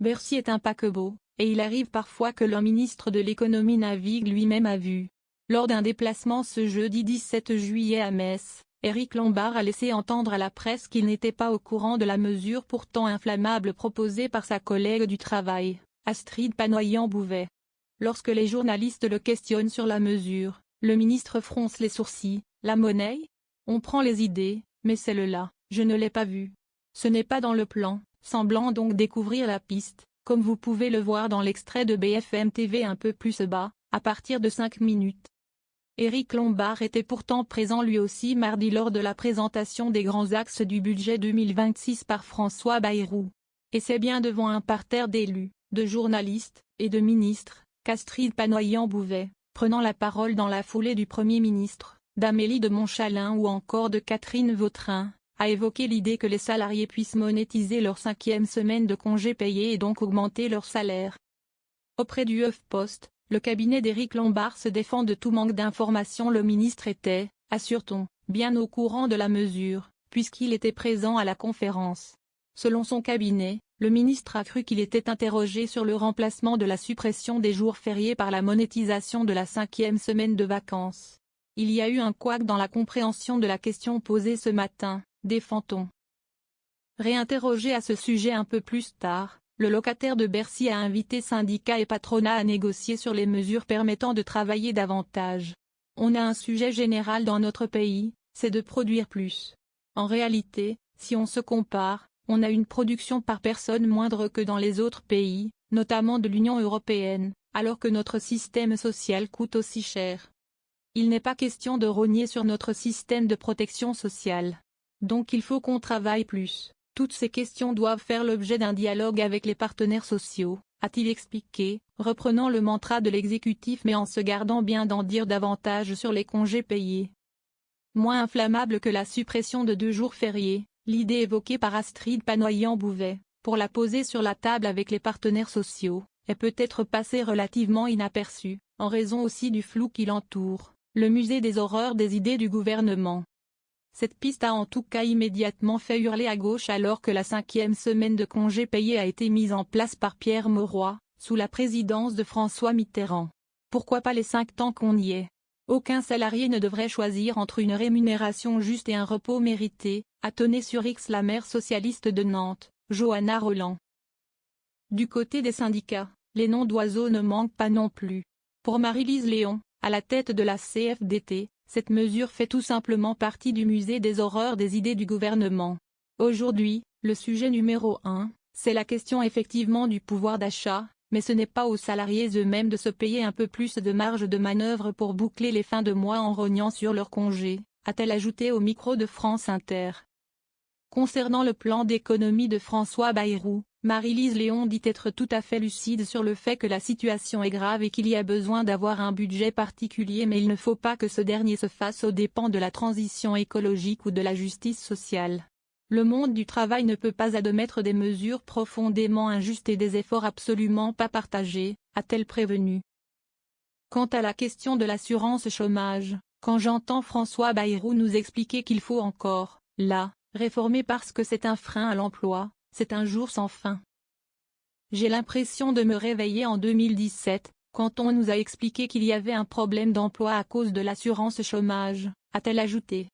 Bercy est un paquebot, et il arrive parfois que le ministre de l'économie navigue lui-même à vue. Lors d'un déplacement ce jeudi 17 juillet à Metz, Éric Lombard a laissé entendre à la presse qu'il n'était pas au courant de la mesure pourtant inflammable proposée par sa collègue du travail, Astrid Panoyan-Bouvet. Lorsque les journalistes le questionnent sur la mesure, le ministre fronce les sourcils. La monnaie? On prend les idées, mais celle-là, je ne l'ai pas vue. Ce n'est pas dans le plan, semblant donc découvrir la piste, comme vous pouvez le voir dans l'extrait de BFM TV un peu plus bas, à partir de 5 minutes. Éric Lombard était pourtant présent lui aussi mardi lors de la présentation des grands axes du budget 2026 par François Bayrou. Et c'est bien devant un parterre d'élus, de journalistes, et de ministres, qu'Astrid Panoyan-Bouvet, prenant la parole dans la foulée du Premier ministre, d'Amélie de Montchalin ou encore de Catherine Vautrin, a évoqué l'idée que les salariés puissent monétiser leur 5e semaine de congé payé et donc augmenter leur salaire. Auprès du HuffPost, le cabinet d'Éric Lombard se défend de tout manque d'information. Le ministre était, assure-t-on, bien au courant de la mesure, puisqu'il était présent à la conférence. Selon son cabinet, le ministre a cru qu'il était interrogé sur le remplacement de la suppression des jours fériés par la monétisation de la 5e semaine de vacances. Il y a eu un couac dans la compréhension de la question posée ce matin, défend-on. Réinterrogé à ce sujet un peu plus tard, le locataire de Bercy a invité syndicats et patronat à négocier sur les mesures permettant de travailler davantage. On a un sujet général dans notre pays, c'est de produire plus. En réalité, si on se compare, on a une production par personne moindre que dans les autres pays, notamment de l'Union européenne, alors que notre système social coûte aussi cher. Il n'est pas question de rogner sur notre système de protection sociale. Donc il faut qu'on travaille plus. Toutes ces questions doivent faire l'objet d'un dialogue avec les partenaires sociaux, a-t-il expliqué, reprenant le mantra de l'exécutif mais en se gardant bien d'en dire davantage sur les congés payés. Moins inflammable que la suppression de 2 jours fériés, l'idée évoquée par Astrid Panoyan-Bouvet, pour la poser sur la table avec les partenaires sociaux, est peut-être passée relativement inaperçue, en raison aussi du flou qui l'entoure, le musée des horreurs des idées du gouvernement. Cette piste a en tout cas immédiatement fait hurler à gauche alors que la 5e semaine de congé payé a été mise en place par Pierre Mauroy, sous la présidence de François Mitterrand. Pourquoi pas les 5 tant qu'on y est? Aucun salarié ne devrait choisir entre une rémunération juste et un repos mérité, a tonné sur X la maire socialiste de Nantes, Johanna Roland. Du côté des syndicats, les noms d'oiseaux ne manquent pas non plus. Pour Marie-Lise Léon, à la tête de la CFDT, cette mesure fait tout simplement partie du musée des horreurs des idées du gouvernement. Aujourd'hui, le sujet numéro 1, c'est la question effectivement du pouvoir d'achat, mais ce n'est pas aux salariés eux-mêmes de se payer un peu plus de marge de manœuvre pour boucler les fins de mois en rognant sur leurs congés, a-t-elle ajouté au micro de France Inter. Concernant le plan d'économie de François Bayrou, Marie-Lise Léon dit être tout à fait lucide sur le fait que la situation est grave et qu'il y a besoin d'avoir un budget particulier mais il ne faut pas que ce dernier se fasse aux dépens de la transition écologique ou de la justice sociale. Le monde du travail ne peut pas admettre des mesures profondément injustes et des efforts absolument pas partagés, a-t-elle prévenu. Quant à la question de l'assurance chômage, quand j'entends François Bayrou nous expliquer qu'il faut encore, là, réformer parce que c'est un frein à l'emploi, c'est un jour sans fin. J'ai l'impression de me réveiller en 2017, quand on nous a expliqué qu'il y avait un problème d'emploi à cause de l'assurance chômage, a-t-elle ajouté.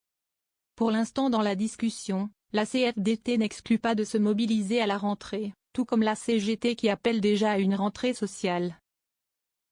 Pour l'instant dans la discussion, la CFDT n'exclut pas de se mobiliser à la rentrée, tout comme la CGT qui appelle déjà à une rentrée sociale.